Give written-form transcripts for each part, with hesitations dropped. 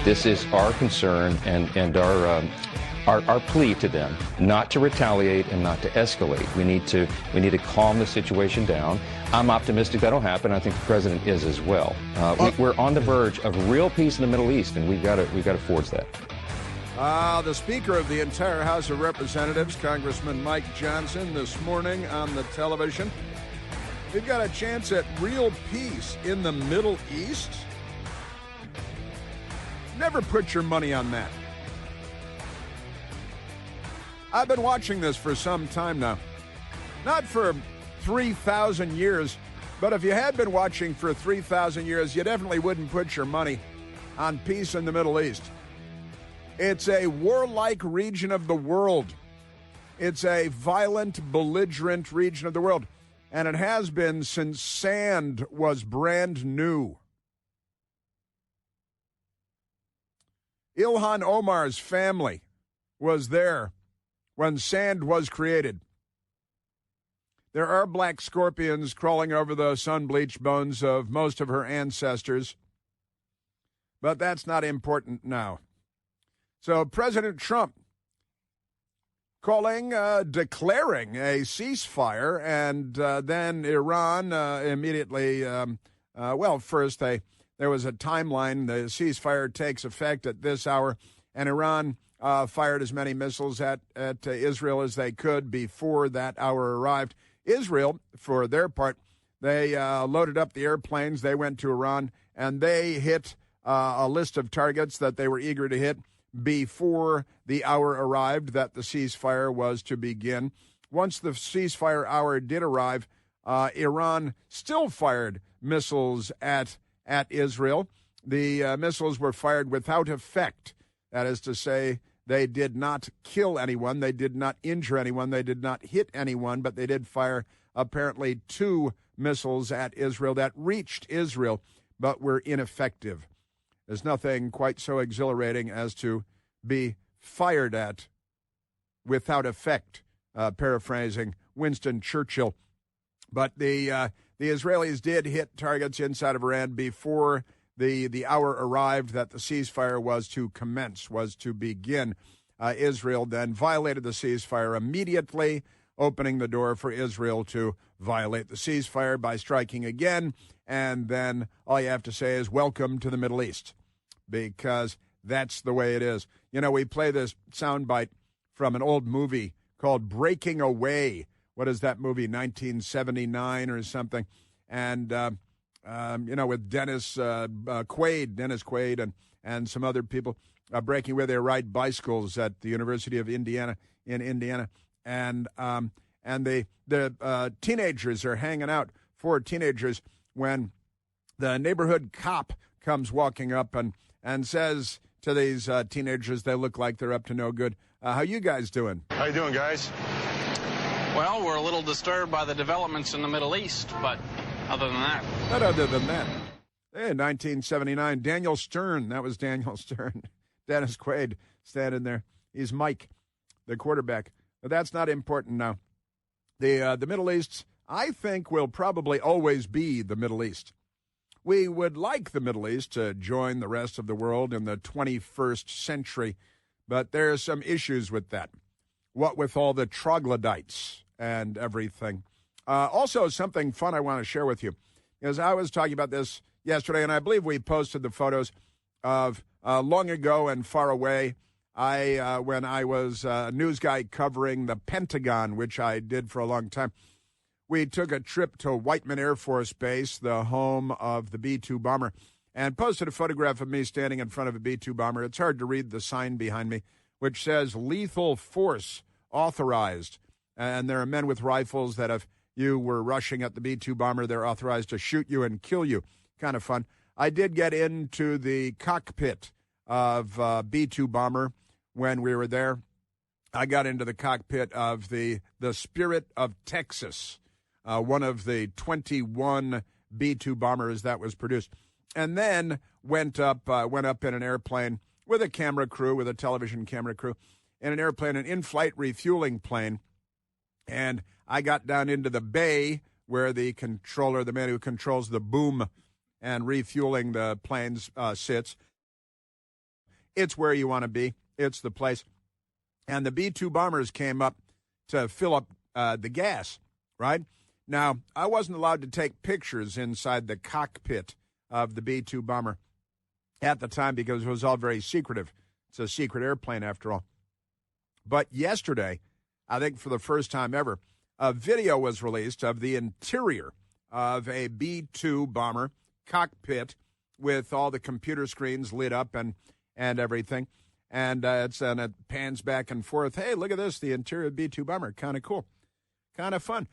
This is our concern and our plea to them not to retaliate and not to escalate. We need to calm the situation down. I'm optimistic that'll happen. I think the president is as well. We're on the verge of real peace in the Middle East, and we've got to forge that. The Speaker of the entire House of Representatives, Congressman Mike Johnson, this morning on the television. We've got a chance at real peace in the Middle East. Never put your money on that. I've been watching this for some time now. Not for 3,000 years, but if you had been watching for 3,000 years, you definitely wouldn't put your money on peace in the Middle East. It's a warlike region of the world. It's a violent, belligerent region of the world. And it has been since sand was brand new. Ilhan Omar's family was there when sand was created. There are black scorpions crawling over the sun-bleached bones of most of her ancestors. But that's not important now. So President Trump declaring a ceasefire, and then Iran immediately, first there was a timeline. The ceasefire takes effect at this hour, and Iran fired as many missiles at Israel as they could before that hour arrived. Israel, for their part, they loaded up the airplanes. They went to Iran, and they hit a list of targets that they were eager to hit before the hour arrived that the ceasefire was to begin. Once the ceasefire hour did arrive, Iran still fired missiles at Israel. The missiles were fired without effect. That is to say, they did not kill anyone. They did not injure anyone. They did not hit anyone, but they did fire apparently 2 missiles at Israel that reached Israel, but were ineffective. There's nothing quite so exhilarating as to be fired at without effect, paraphrasing Winston Churchill. But the Israelis did hit targets inside of Iran before the hour arrived that the ceasefire was to commence, was to begin. Israel then violated the ceasefire immediately, opening the door for Israel to violate the ceasefire by striking again. And then all you have to say is welcome to the Middle East, because that's the way it is. You know, we play this soundbite from an old movie called Breaking Away. What is that movie, 1979 or something? And, with Dennis Quaid and some other people breaking away. They ride bicycles at the University of Indiana in Indiana. And the teenagers are hanging out, 4 teenagers, when the neighborhood cop comes walking up and says to these teenagers, they look like they're up to no good, how you guys doing? How you doing, guys? Well, we're a little disturbed by the developments in the Middle East, but other than that. But other than that. In 1979, Daniel Stern, that was Daniel Stern. Dennis Quaid standing there. He's Mike, the quarterback. But that's not important now. The Middle East, I think, will probably always be the Middle East. We would like the Middle East to join the rest of the world in the 21st century, but there are some issues with that. What with all the troglodytes and everything. Also, something fun I want to share with you, because I was talking about this yesterday, and I believe we posted the photos of long ago and far away. When I was a news guy covering the Pentagon, which I did for a long time, we took a trip to Whiteman Air Force Base, the home of the B-2 bomber, and posted a photograph of me standing in front of a B-2 bomber. It's hard to read the sign behind me, which says lethal force authorized. And there are men with rifles that if you were rushing at the B-2 bomber, they're authorized to shoot you and kill you. Kind of fun. I did get into the cockpit of B-2 bomber when we were there. I got into the cockpit of the Spirit of Texas, one of the 21 B-2 bombers that was produced, and then went up in an airplane with a camera crew, with a television camera crew, in an airplane, an in-flight refueling plane, and I got down into the bay where the controller, the man who controls the boom and refueling the planes, sits. it's where you want to be. It's the place. And the B-2 bombers came up to fill up the gas, right? Now, I wasn't allowed to take pictures inside the cockpit of the B-2 bomber at the time because it was all very secretive. It's a secret airplane, after all. But yesterday, I think for the first time ever, a video was released of the interior of a B-2 bomber cockpit with all the computer screens lit up and everything. And it pans back and forth. Hey, look at this, the interior of the B-2 bomber. Kind of cool. Kind of fun.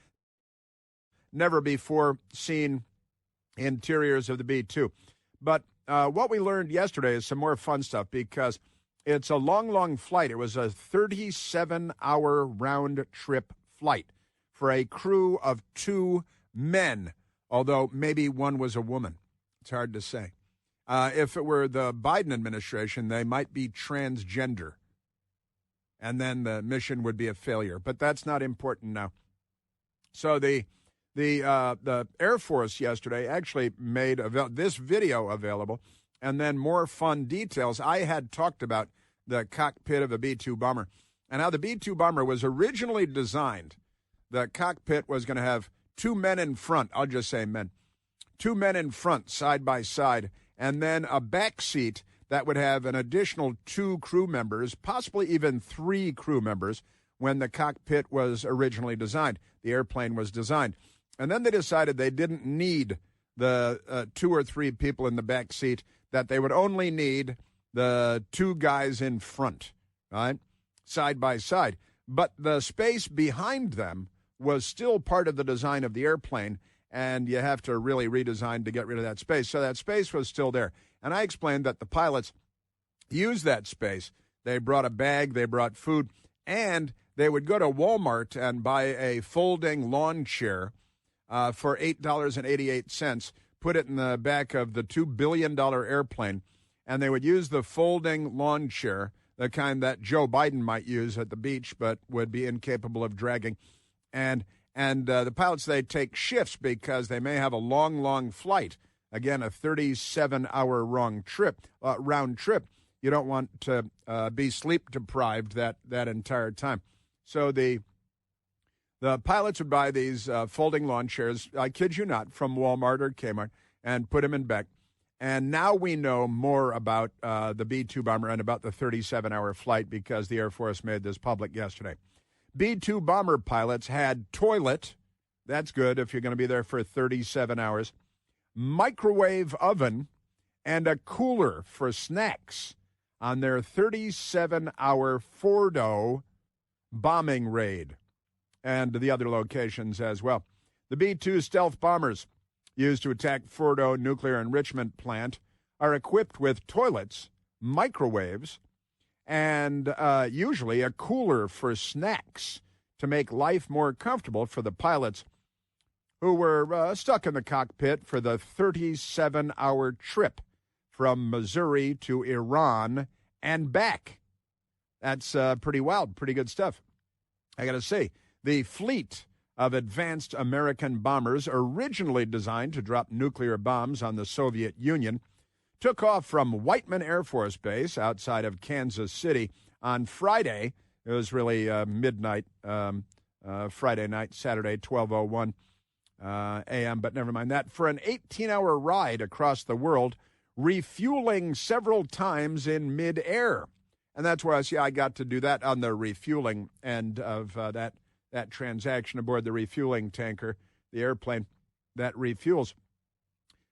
Never before seen interiors of the B-2. But what we learned yesterday is some more fun stuff because it's a long, long flight. It was a 37-hour round-trip flight for a crew of 2 men, although maybe one was a woman. It's hard to say. If it were the Biden administration, they might be transgender, and then the mission would be a failure. But that's not important now. So the Air Force yesterday actually made this video available, and then more fun details. I had talked about the cockpit of a B-2 bomber, and how the B-2 bomber was originally designed. The cockpit was going to have 2 men in front. I'll just say men. 2 men in front, side by side, and then a back seat that would have an additional 2 crew members, possibly even 3 crew members, when the cockpit was originally designed. The airplane was designed. And then they decided they didn't need the 2 or 3 people in the back seat, that they would only need the 2 guys in front, right, side by side. But the space behind them was still part of the design of the airplane, and you have to really redesign to get rid of that space. So that space was still there. And I explained that the pilots used that space. They brought a bag, they brought food, and they would go to Walmart and buy a folding lawn chair for $8.88, put it in the back of the $2 billion airplane, and they would use the folding lawn chair, the kind that Joe Biden might use at the beach but would be incapable of dragging. And the pilots, they take shifts because they may have a long, long flight. Again, a 37-hour round trip. You don't want to be sleep deprived that entire time. So the pilots would buy these folding lawn chairs, I kid you not, from Walmart or Kmart, and put them in back. And now we know more about the B-2 bomber and about the 37-hour flight because the Air Force made this public yesterday. B-2 bomber pilots had toilet, that's good if you're going to be there for 37 hours, microwave oven, and a cooler for snacks on their 37-hour Fordo bombing raid, and the other locations as well. The B-2 stealth bombers used to attack Fordo nuclear enrichment plant are equipped with toilets, microwaves, and usually a cooler for snacks to make life more comfortable for the pilots who were stuck in the cockpit for the 37-hour trip from Missouri to Iran and back. That's pretty wild, pretty good stuff. I got to say, the fleet of advanced American bombers originally designed to drop nuclear bombs on the Soviet Union took off from Whiteman Air Force Base outside of Kansas City on Friday. It was really midnight, Friday night, Saturday, 12:01 a.m., but never mind that, for an 18-hour ride across the world, refueling several times in midair. And that's where I got to do that on the refueling end of that transaction aboard the refueling tanker, the airplane that refuels.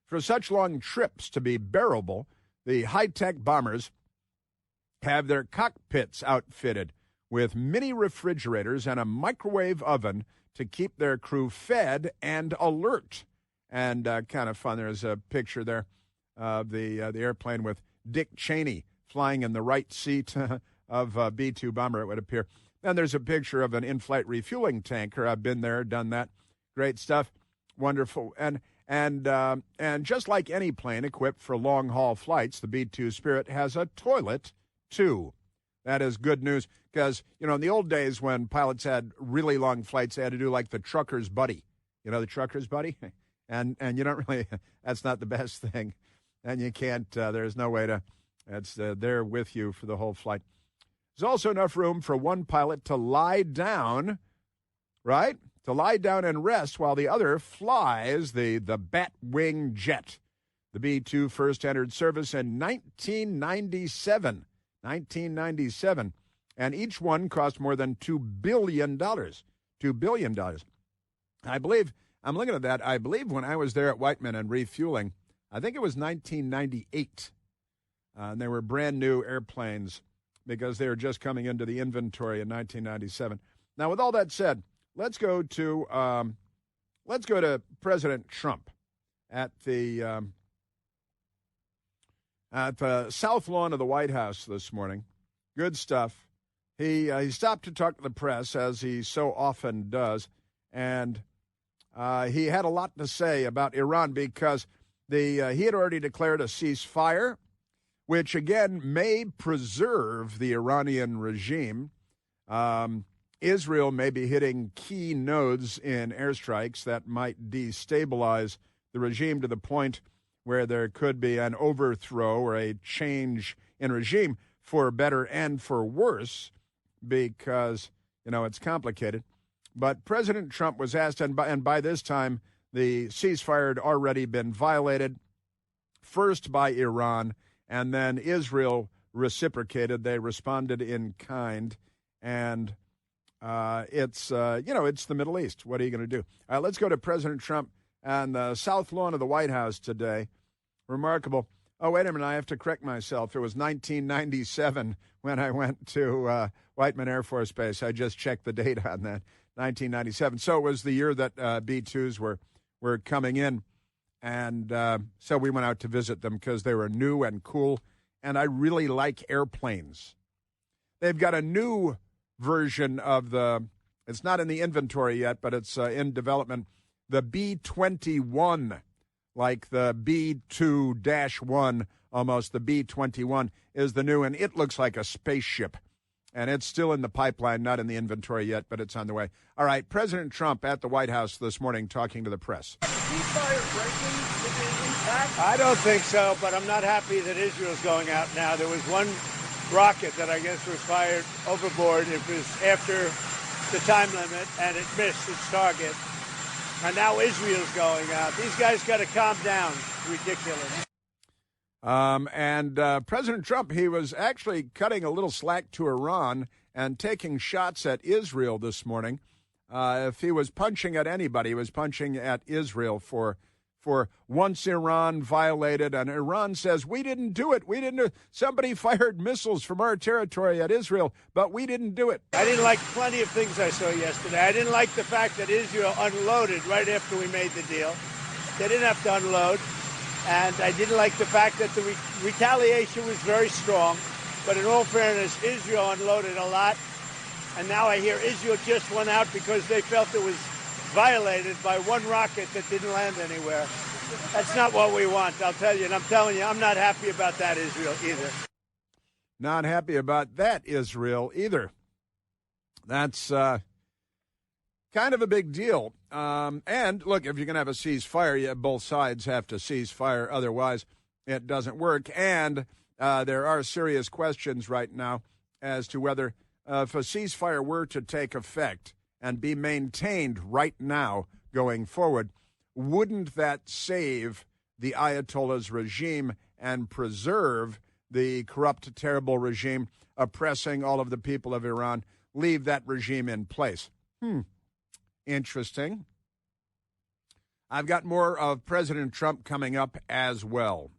For such long trips to be bearable, the high-tech bombers have their cockpits outfitted with mini refrigerators and a microwave oven to keep their crew fed and alert. And kind of fun, there's a picture there of the airplane with Dick Cheney flying in the right seat of B-2 bomber, it would appear. And there's a picture of an in-flight refueling tanker. I've been there, done that. Great stuff. Wonderful. And just like any plane equipped for long-haul flights, the B-2 Spirit has a toilet, too. That is good news because, in the old days when pilots had really long flights, they had to do like the trucker's buddy. The trucker's buddy? And you don't really, that's not the best thing. And you can't, there's no way to It's there with you for the whole flight. There's also enough room for one pilot to lie down, right? To lie down and rest while the other flies the Batwing jet. The B-2 first entered service in 1997. 1997. And each one cost more than $2 billion. $2 billion. I believe, I'm looking at that, I believe when I was there at Whiteman and refueling, I think it was 1998. And they were brand new airplanes because they were just coming into the inventory in 1997. Now, with all that said, let's go to President Trump at the South Lawn of the White House this morning. Good stuff. He stopped to talk to the press, as he so often does, and he had a lot to say about Iran because he had already declared a ceasefire, which, again, may preserve the Iranian regime. Israel may be hitting key nodes in airstrikes that might destabilize the regime to the point where there could be an overthrow or a change in regime for better and for worse because, it's complicated. But President Trump was asked, and by this time, the ceasefire had already been violated, first by Iran, and then Israel reciprocated. They responded in kind, and it's the Middle East. What are you going to do? Let's go to President Trump on the South Lawn of the White House today. Remarkable. Oh, wait a minute. I have to correct myself. It was 1997 when I went to Whiteman Air Force Base. I just checked the date on that, 1997. So it was the year that B-2s were coming in. And so we went out to visit them because they were new and cool. And I really like airplanes. They've got a new version of it's not in the inventory yet, but it's in development, the B-21, like the B-2-1, almost. The B-21 is the new, and it looks like a spaceship. And it's still in the pipeline, not in the inventory yet, but it's on the way. All right, President Trump at the White House this morning talking to the press. I don't think so, but I'm not happy that Israel's going out now. There was one rocket that I guess was fired overboard. It was after the time limit, and it missed its target. And now Israel's going out. These guys got to calm down. It's ridiculous. And President Trump, he was actually cutting a little slack to Iran and taking shots at Israel this morning. If he was punching at anybody, he was punching at Israel for once Iran violated, and Iran says, we didn't do it. We didn't. Somebody fired missiles from our territory at Israel, but we didn't do it. I didn't like plenty of things I saw yesterday. I didn't like the fact that Israel unloaded right after we made the deal. They didn't have to unload. And I didn't like the fact that the retaliation was very strong. But in all fairness, Israel unloaded a lot. And now I hear Israel just went out because they felt it was violated by one rocket that didn't land anywhere. That's not what we want, I'll tell you. And I'm telling you, I'm not happy about that, Israel, either. Not happy about that, Israel, either. That's kind of a big deal. And, look, if you're going to have a ceasefire, both sides have to cease fire. Otherwise, it doesn't work. And there are serious questions right now as to whether if a ceasefire were to take effect and be maintained right now going forward, wouldn't that save the Ayatollah's regime and preserve the corrupt, terrible regime oppressing all of the people of Iran, leave that regime in place? Interesting. I've got more of President Trump coming up as well.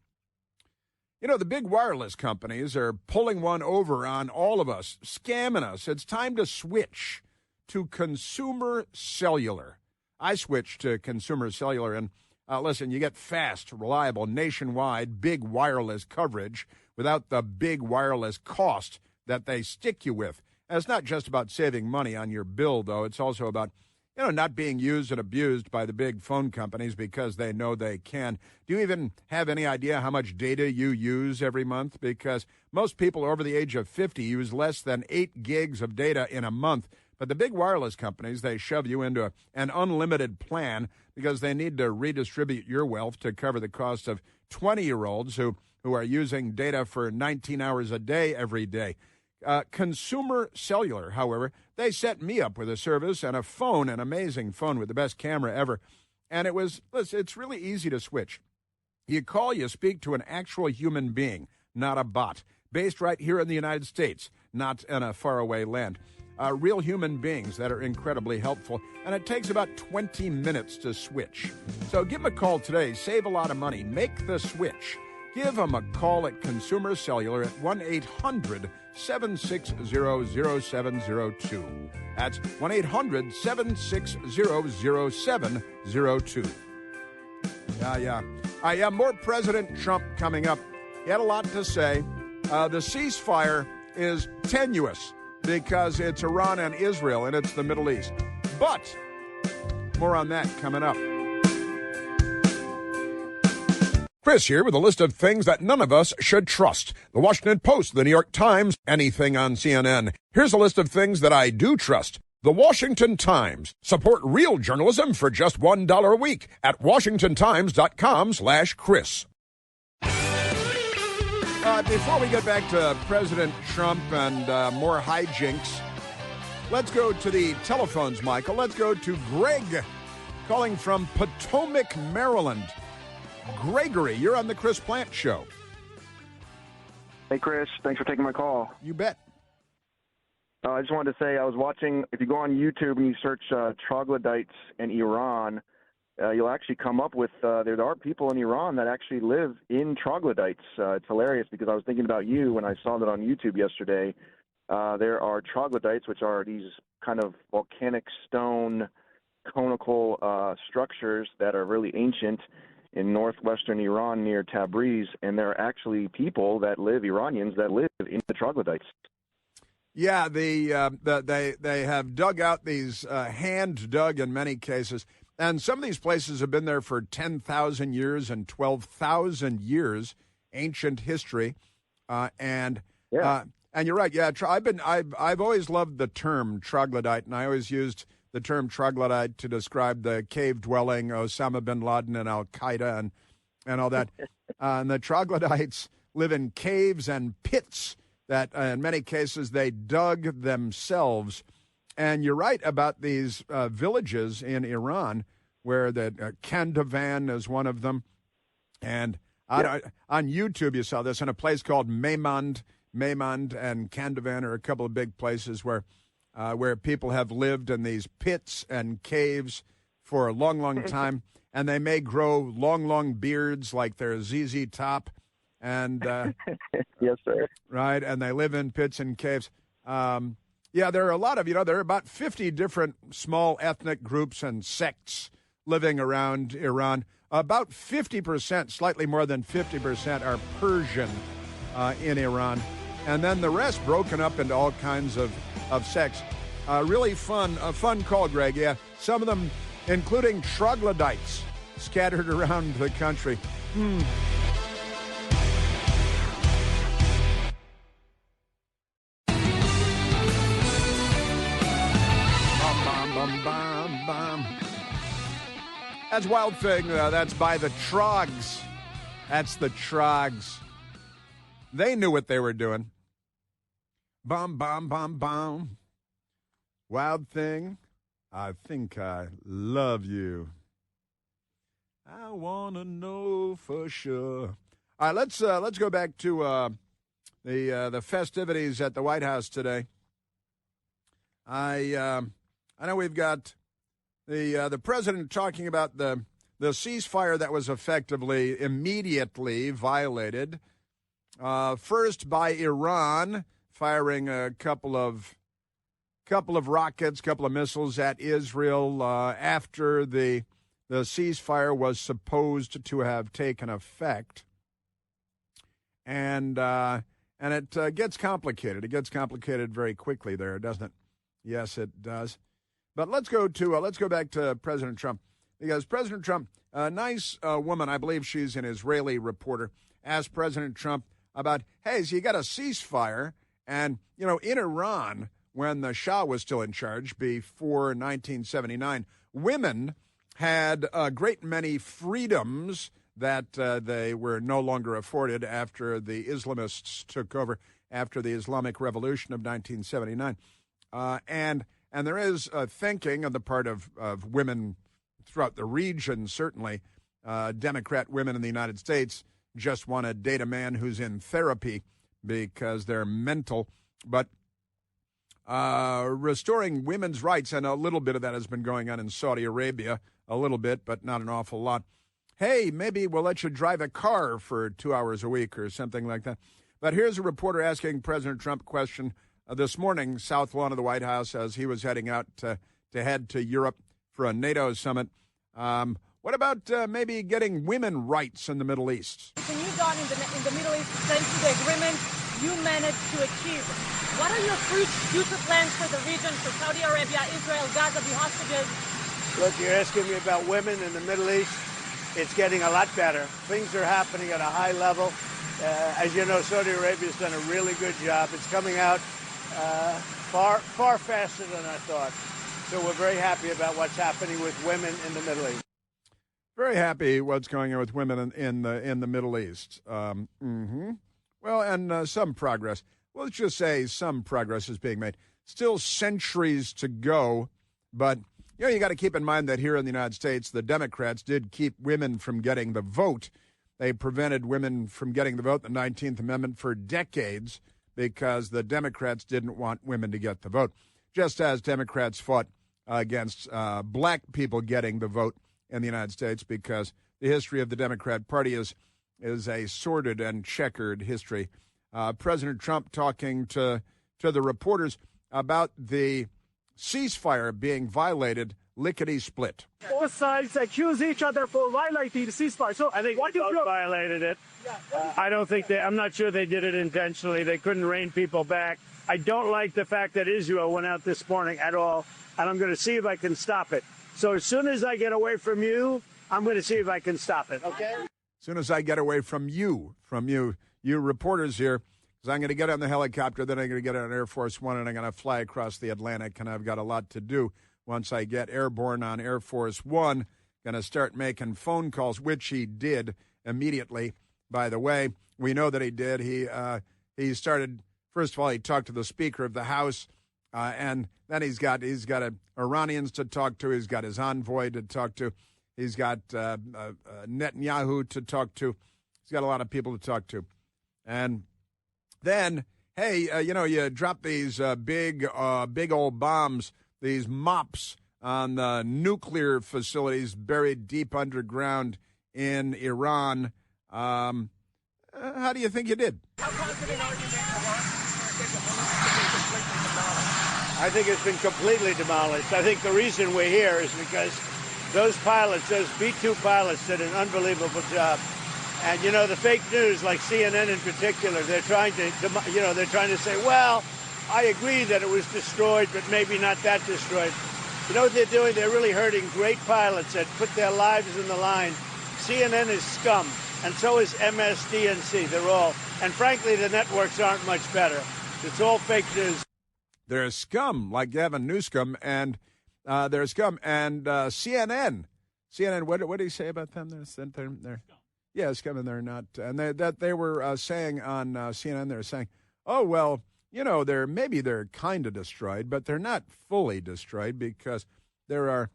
You know, the big wireless companies are pulling one over on all of us, scamming us. It's time to switch to Consumer Cellular. I switched to Consumer Cellular, and listen, you get fast, reliable, nationwide, big wireless coverage without the big wireless cost that they stick you with. And it's not just about saving money on your bill, though. It's also about, not being used and abused by the big phone companies because they know they can. Do you even have any idea how much data you use every month? Because most people over the age of 50 use less than 8 gigs of data in a month. But the big wireless companies, they shove you into an unlimited plan because they need to redistribute your wealth to cover the cost of 20-year-olds who who are using data for 19 hours a day every day. Consumer Cellular, however, they set me up with a service and a phone, an amazing phone with the best camera ever. And it's really easy to switch. You call, you speak to an actual human being, not a bot, based right here in the United States, not in a faraway land. Real human beings that are incredibly helpful, and it takes about 20 minutes to switch. So give them a call today. Save a lot of money. Make the switch. Give them a call at Consumer Cellular at 1-800-760-0702. That's 1-800-760-0702. Yeah. More President Trump coming up. He had a lot to say. The ceasefire is tenuous because it's Iran and Israel, and it's the Middle East. But more on that coming up. Chris here with a list of things that none of us should trust. The Washington Post, the New York Times, anything on CNN. Here's a list of things that I do trust. The Washington Times. Support real journalism for just $1 a week at WashingtonTimes.com/Chris. Before we get back to President Trump and more hijinks, let's go to the telephones, Michael. Let's go to Greg calling from Potomac, Maryland. Gregory, you're on the Chris Plante Show. Hey, Chris. Thanks for taking my call. You bet. I just wanted to say I was watching, if you go on YouTube and you search troglodytes in Iran, you'll actually come up with, there are people in Iran that actually live in troglodytes. It's hilarious because I was thinking about you when I saw that on YouTube yesterday. There are troglodytes, which are these kind of volcanic stone conical structures that are really ancient in northwestern Iran near Tabriz, and there are actually people that live, Iranians that live in the troglodytes. Yeah, they have dug out these, hand dug in many cases, and some of these places have been there for 10,000 years and 12,000 years, ancient history, and you're right. Yeah, I've always loved the term troglodyte, and I always used the term troglodyte to describe the cave-dwelling Osama bin Laden and Al-Qaeda and all that. And the troglodytes live in caves and pits that, in many cases, they dug themselves. And you're right about these villages in Iran where the Kandavan is one of them. And on YouTube, you saw this in a place called Maymand and Kandavan are a couple of big places where people have lived in these pits and caves for a long, long time, and they may grow long, long beards like their ZZ Top, and yes, sir. Right, and they live in pits and caves. There are a lot of, there are about 50 different small ethnic groups and sects living around Iran. About 50%, slightly more than 50%, are Persian in Iran, and then the rest broken up into all kinds of sects. Really fun call, Greg. Yeah, some of them, including troglodytes, scattered around the country. That's Wild Thing. That's by the Trogs. That's the Trogs. They knew what they were doing. Bum, bum, bum, bum. Wild Thing, I think I love you. I want to know for sure. All right, let's go back to the festivities at the White House today. I know we've got the president talking about the ceasefire that was effectively immediately violated. First by Iran, firing a couple of rockets, couple of missiles at Israel after the ceasefire was supposed to have taken effect, and it gets complicated. It gets complicated very quickly there, doesn't it? Yes, it does. But let's go back to President Trump, because President Trump, a nice woman, I believe she's an Israeli reporter, asked President Trump about, hey, so you got a ceasefire, and in Iran, when the Shah was still in charge before 1979, women had a great many freedoms that they were no longer afforded after the Islamists took over after the Islamic Revolution of 1979. And there is thinking on the part of women throughout the region, certainly. Democrat women in the United States just want to date a man who's in therapy because they're mental. But restoring women's rights, and a little bit of that has been going on in Saudi Arabia, a little bit, but not an awful lot. Hey, maybe we'll let you drive a car for 2 hours a week or something like that. But here's a reporter asking President Trump a question this morning, south lawn of the White House, as he was heading out to head to Europe for a NATO summit. What about maybe getting women rights in the Middle East? Can you, Don, in the Middle East, thanks to the agreement you managed to achieve, what are your future plans for the region, for Saudi Arabia, Israel, Gaza, the hostages? Look, you're asking me about women in the Middle East. It's getting a lot better. Things are happening at a high level. As you know, Saudi Arabia's done a really good job. It's coming out far faster than I thought. So we're very happy about what's happening with women in the Middle East. Very happy what's going on with women in the Middle East. Well, and some progress. Well, let's just say some progress is being made. Still centuries to go, but you got to keep in mind that here in the United States, the Democrats did keep women from getting the vote. They prevented women from getting the vote, the 19th Amendment, for decades because the Democrats didn't want women to get the vote, just as Democrats fought against black people getting the vote in the United States, because the history of the Democrat Party is a sordid and checkered history. President Trump talking to the reporters about the ceasefire being violated, lickety-split. Both sides accuse each other for violating the ceasefire. So I think they both violated it. I don't think I'm not sure they did it intentionally. They couldn't rein people back. I don't like the fact that Israel went out this morning at all, and I'm going to see if I can stop it. So as soon as I get away from you, I'm going to see if I can stop it, okay? As soon as I get away from you reporters here, because I'm going to get on the helicopter, then I'm going to get on Air Force One, and I'm going to fly across the Atlantic, and I've got a lot to do. Once I get airborne on Air Force One, going to start making phone calls, which he did immediately. By the way, we know that he did. He started, first of all, he talked to the Speaker of the House, and then he's got Iranians to talk to. He's got his envoy to talk to. He's got Netanyahu to talk to. He's got a lot of people to talk to. And then, hey, you drop these big old bombs, these mops on the nuclear facilities buried deep underground in Iran. How do you think you did? How confident are you I think it's been completely demolished. I think the reason we're here is because those pilots, those B-2 pilots, did an unbelievable job. And, the fake news, like CNN in particular, they're trying to say, well, I agree that it was destroyed, but maybe not that destroyed. You know what they're doing? They're really hurting great pilots that put their lives in the line. CNN is scum, and so is MSDNC. They're all. And frankly, the networks aren't much better. It's all fake news. They're scum, like Gavin Newsom, and they're scum. And CNN, what did he say about them? They're yeah, scum, and they're not. And they were saying on CNN, they're saying, oh, well, they're kind of destroyed, but they're not fully destroyed because there are,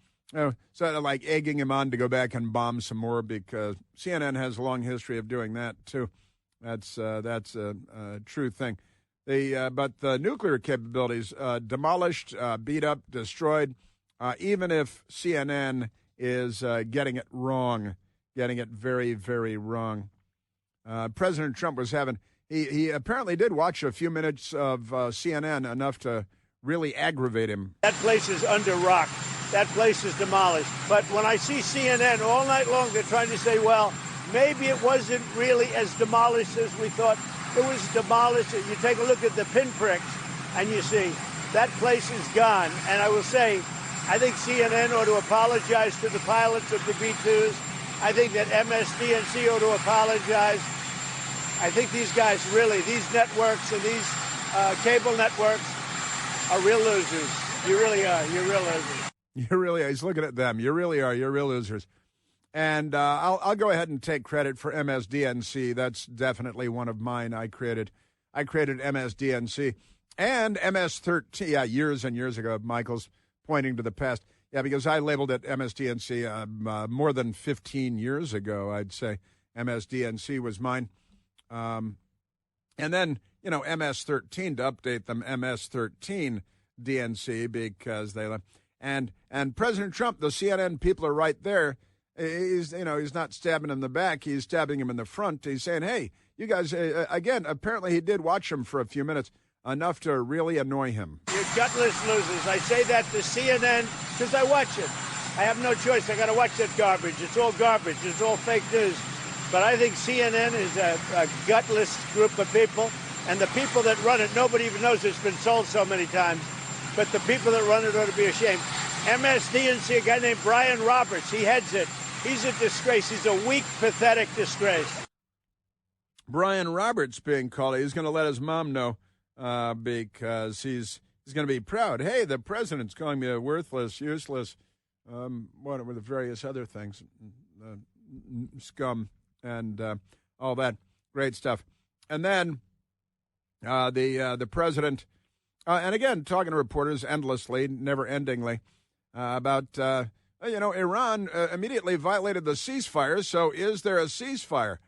sort of like egging him on to go back and bomb some more, because CNN has a long history of doing that too. That's a true thing. But the nuclear capabilities demolished, beat up, destroyed. Even if CNN is getting it wrong, getting it very, very wrong. President Trump was having. He apparently did watch a few minutes of CNN, enough to really aggravate him. That place is under rock. That place is demolished. But when I see CNN all night long, they're trying to say, well, maybe it wasn't really as demolished as we thought. It was demolished. You take a look at the pinpricks, and you see that place is gone. And I will say, I think CNN ought to apologize to the pilots of the B-2s. I think that MSDNC ought to apologize. I think these guys these networks and these cable networks are real losers. You really are. You're real losers. You really are. He's looking at them. You really are. You're real losers. And I'll go ahead and take credit for MSDNC. That's definitely one of mine. I created MSDNC and MS-13. Yeah, years and years ago. Michael's pointing to the past. Yeah, because I labeled it MSDNC more than 15 years ago, I'd say. MSDNC was mine. And then, MS-13 to update them, MS-13 DNC because they left. And President Trump, the CNN people are right there. He's not stabbing him in the back. He's stabbing him in the front. He's saying, hey, you guys, again, apparently he did watch him for a few minutes, enough to really annoy him. You're gutless losers. I say that to CNN because I watch it. I have no choice. I got to watch that garbage. It's all garbage. It's all fake news. But I think CNN is a gutless group of people. And the people that run it, nobody even knows it's been sold so many times. But the people that run it ought to be ashamed. MSDNC, a guy named Brian Roberts, he heads it. He's a disgrace. He's a weak, pathetic disgrace. Brian Roberts being called. He's going to let his mom know because he's going to be proud. Hey, the president's calling me a worthless, useless, what were the various other things, scum and all that great stuff. And then the president, and again, talking to reporters endlessly, never-endingly, about, Iran immediately violated the ceasefire. So is there a ceasefire,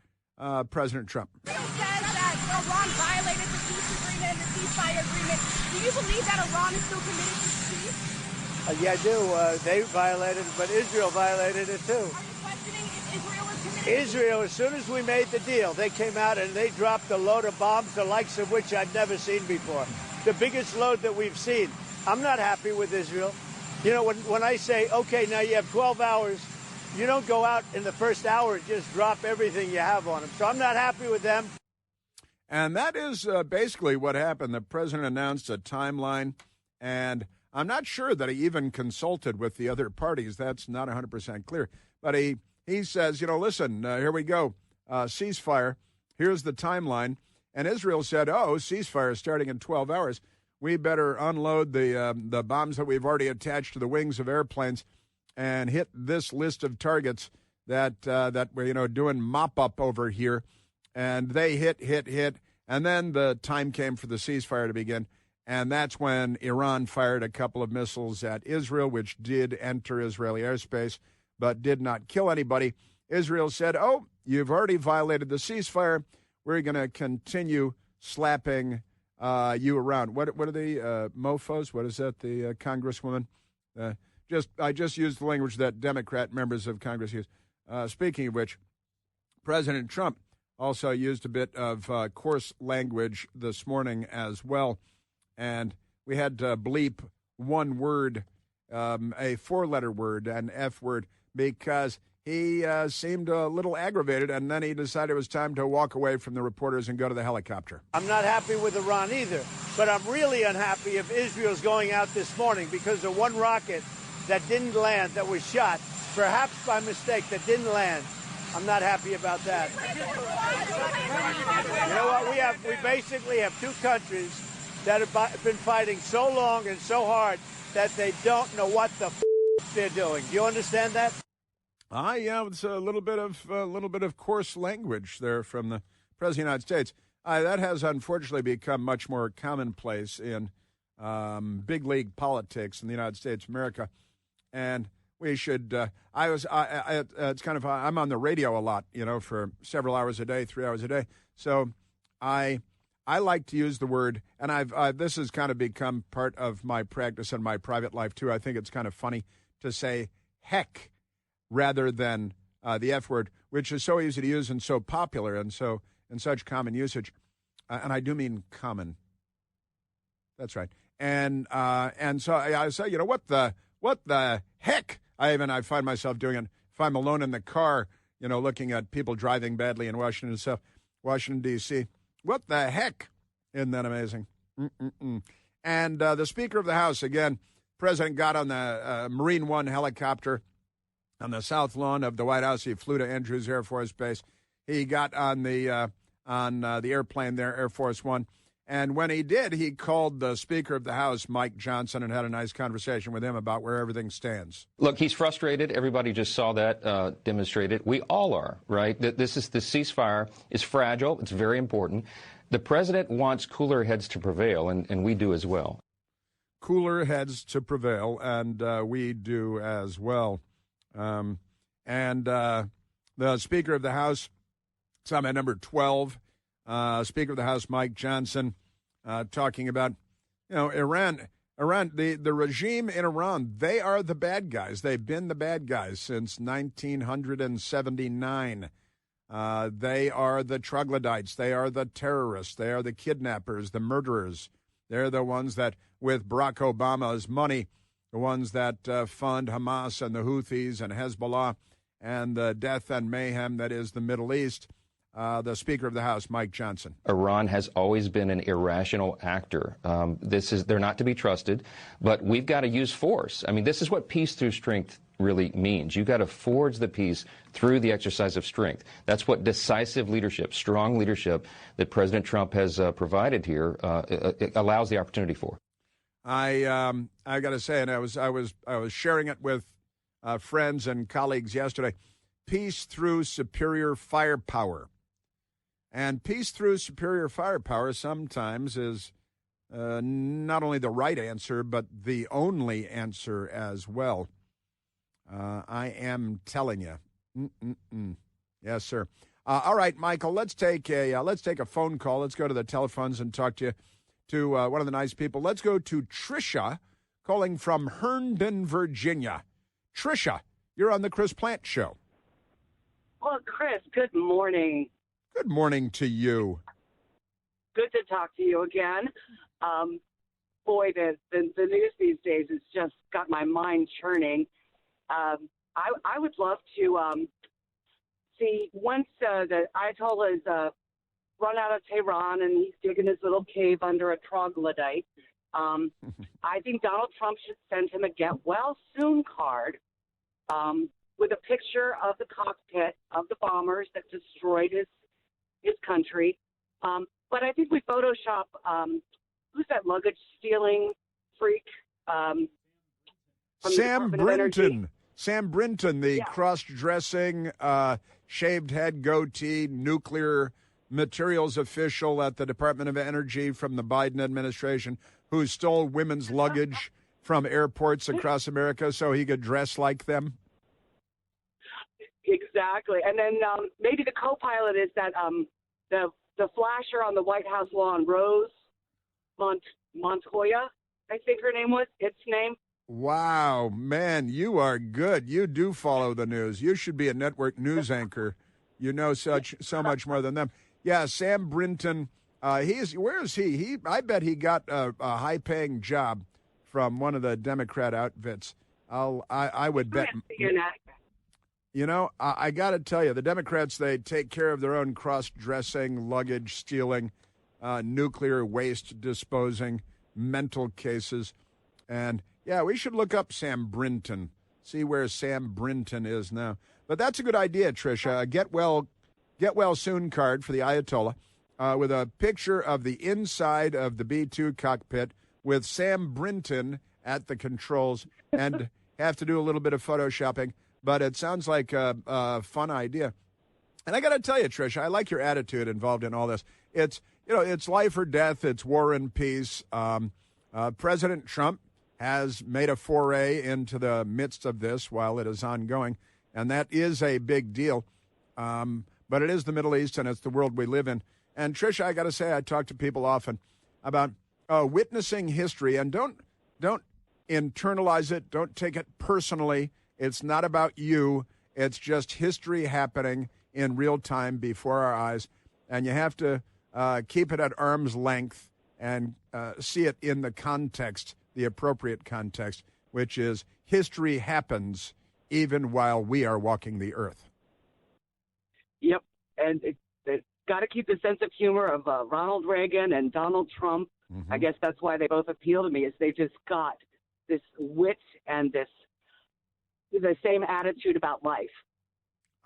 President Trump? It says that Iran violated the peace agreement and the ceasefire agreement. Do you believe that Iran is still committed to peace? Yeah, I do. They violated it, but Israel violated it too. Are you questioning if Israel is committed? Israel, as soon as we made the deal, they came out and they dropped a load of bombs, the likes of which I'd never seen before. The biggest load that we've seen. I'm not happy with Israel. When I say, okay, now you have 12 hours, you don't go out in the first hour and just drop everything you have on them. So I'm not happy with them. And that is basically what happened. The president announced a timeline, and I'm not sure that he even consulted with the other parties. That's not 100% clear. But he says, listen, here we go, ceasefire. Here's the timeline. And Israel said, ceasefire starting in 12 hours. We better unload the bombs that we've already attached to the wings of airplanes and hit this list of targets that we're doing mop up over here. And they hit, and then the time came for the ceasefire to begin. And that's when Iran fired a couple of missiles at Israel, which did enter Israeli airspace, but did not kill anybody. Israel said, you've already violated the ceasefire. We're going to continue slapping you around. What are the mofos? What is that, the congresswoman? I just used the language that Democrat members of Congress use. Speaking of which, President Trump also used a bit of coarse language this morning as well. And we had to bleep one word, a four-letter word, an F word, because he seemed a little aggravated, and then he decided it was time to walk away from the reporters and go to the helicopter. I'm not happy with Iran either, but I'm really unhappy if Israel's going out this morning because of one rocket that didn't land, that was shot, perhaps by mistake, that didn't land. I'm not happy about that. You know what? We basically have two countries that have been fighting so long and so hard that they don't know what the they're doing. Do you understand that? Yeah, it's a little bit of coarse language there from the President of the United States. That has unfortunately become much more commonplace in big league politics in the United States of America, and we should. It's kind of. I'm on the radio a lot, for several hours a day, 3 hours a day. So I like to use the word, and this has kind of become part of my practice in my private life too. I think it's kind of funny to say heck rather than the F word, which is so easy to use and so popular and so in such common usage. And I do mean common. That's right. And so I say, what the heck? I find myself doing it if I'm alone in the car, looking at people driving badly in Washington, D.C. What the heck? Isn't that amazing? And the Speaker of the House, again, President got on the Marine One helicopter on the south lawn of the White House. He flew to Andrews Air Force Base. He got on the airplane there, Air Force One, And when he did, he called the Speaker of the House, Mike Johnson, and had a nice conversation with him about where everything stands. Look, he's frustrated. Everybody just saw that demonstrated. We all are, right? The ceasefire is fragile. It's very important. The president wants cooler heads to prevail, and we do as well. Cooler heads to prevail, and we do as well. The Speaker of the House, comment number 12, Speaker of the House Mike Johnson, talking about, Iran, the regime in Iran, they are the bad guys. They've been the bad guys since 1979. They are the troglodytes. They are the terrorists. They are the kidnappers, the murderers. They're the ones that, with Barack Obama's money, the ones that fund Hamas and the Houthis and Hezbollah and the death and mayhem that is the Middle East. The Speaker of the House, Mike Johnson. Iran has always been an irrational actor. They're not to be trusted, but we've got to use force. I mean, this is what peace through strength really means. You've got to forge the peace through the exercise of strength. That's what decisive leadership, strong leadership that President Trump has provided here allows the opportunity for. I got to say, and I was sharing it with friends and colleagues yesterday. Peace through superior firepower. And peace through superior firepower sometimes is not only the right answer, but the only answer as well. I am telling you. Yes, sir. All right, Michael, let's take a phone call. Let's go to the telephones and talk to one of the nice people. Let's go to Tricia calling from Herndon, Virginia. Tricia, you're on the Chris Plante Show. Well, Chris, good morning. Good morning to you. Good to talk to you again. Boy, the news these days has just got my mind churning. I would love to see once the Ayatollah's run out of Tehran and he's digging his little cave under a troglodyte. I think Donald Trump should send him a get well soon card with a picture of the cockpit of the bombers that destroyed his country. But I think we Photoshop, who's that luggage stealing freak? Sam Brinton. Sam Brinton, the cross-dressing, shaved head, goatee, nuclear materials official at the Department of Energy from the Biden administration who stole women's luggage from airports across America so he could dress like them. Exactly. And then maybe the co-pilot is that the flasher on the White House lawn, Rose Montoya, I think her name was, its name. Wow, man, you are good. You do follow the news. You should be a network news anchor. You know so much more than them. Yeah, Sam Brinton, where is he? I bet he got a high-paying job from one of the Democrat outfits. I would bet. You know, I got to tell you, the Democrats, they take care of their own cross-dressing, luggage stealing, nuclear waste disposing, mental cases. And, yeah, we should look up Sam Brinton, see where Sam Brinton is now. But that's a good idea, Tricia. Get well soon card for the Ayatollah with a picture of the inside of the B-2 cockpit with Sam Brinton at the controls and have to do a little bit of photoshopping. But it sounds like a fun idea. And I got to tell you, Tricia, I like your attitude involved in all this. It's life or death. It's war and peace. President Trump has made a foray into the midst of this while it is ongoing, and that is a big deal. But it is the Middle East, and it's the world we live in. And, Tricia, I got to say, I talk to people often about witnessing history, and don't internalize it. Don't take it personally. It's not about you. It's just history happening in real time before our eyes. And you have to keep it at arm's length and see it in the context, the appropriate context, which is history happens even while we are walking the earth. Yep. And it got to keep the sense of humor of Ronald Reagan and Donald Trump. Mm-hmm. I guess that's why they both appeal to me, is they just got this wit and the same attitude about life.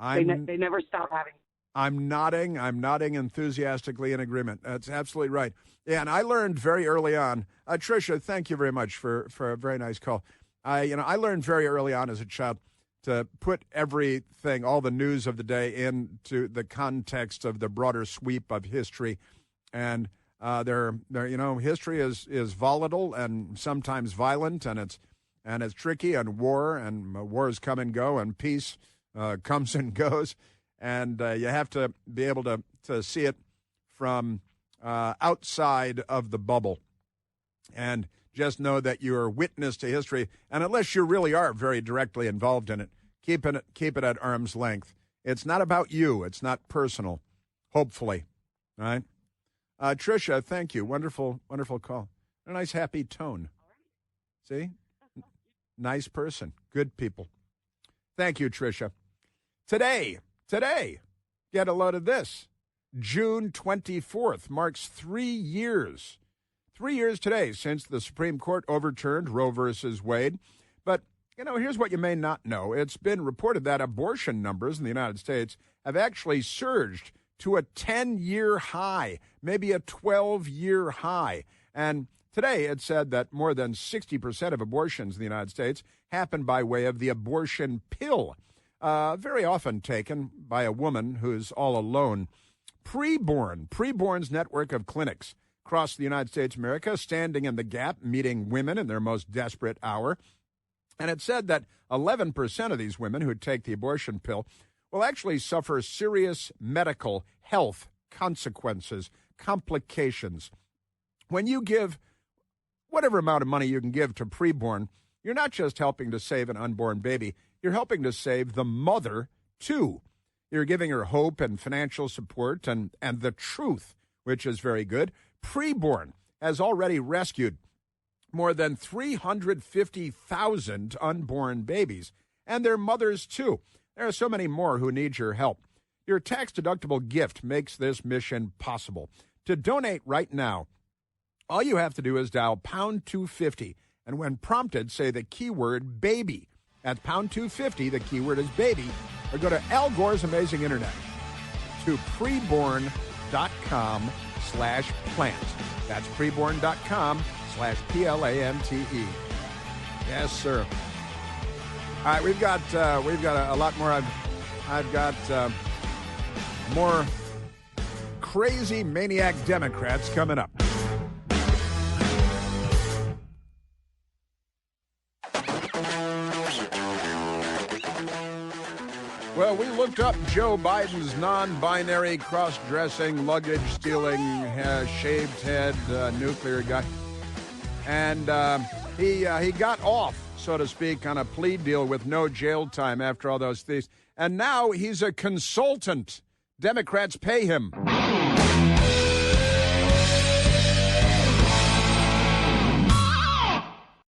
They never stop having I'm nodding enthusiastically in agreement. That's absolutely right. Yeah, and I learned very early on. Tricia, thank you very much for a very nice call. I learned very early on as a child to put everything, all the news of the day, into the context of the broader sweep of history. And history is volatile and sometimes violent, and it's tricky, and wars come and go, and peace comes and goes, and you have to be able to see it from outside of the bubble, and just know that you're witness to history. And unless you really are very directly involved in it, keep it at arm's length. It's not about you. It's not personal, hopefully. All right? Tricia, thank you. Wonderful, wonderful call. A nice, happy tone. See? Nice person. Good people. Thank you, Tricia. Today, get a load of this. June 24th marks 3 years. 3 years today since the Supreme Court overturned Roe versus Wade. But, here's what you may not know. It's been reported that abortion numbers in the United States have actually surged to a 10-year high, maybe a 12-year high. And today it said that more than 60% of abortions in the United States happen by way of the abortion pill, very often taken by a woman who's all alone. Preborn's network of clinics across the United States of America, standing in the gap, meeting women in their most desperate hour. And it said that 11% of these women who take the abortion pill will actually suffer serious medical health consequences, complications. When you give whatever amount of money you can give to Preborn, you're not just helping to save an unborn baby, you're helping to save the mother, too. You're giving her hope and financial support and the truth, which is very good. Preborn has already rescued more than 350,000 unborn babies, and their mothers, too. There are so many more who need your help. Your tax-deductible gift makes this mission possible. To donate right now, all you have to do is dial pound 250, and when prompted, say the keyword baby. That's pound 250, the keyword is baby, or go to Al Gore's Amazing Internet to preborn.com/plant. That's preborn.com/PLANTE. Yes, sir. All right, we've got a lot more. I've got more crazy maniac Democrats coming up. Well, we looked up Joe Biden's non-binary, cross-dressing, luggage-stealing, shaved head, nuclear guy. And he got off, so to speak, on a plea deal with no jail time after all those things. And now he's a consultant. Democrats pay him.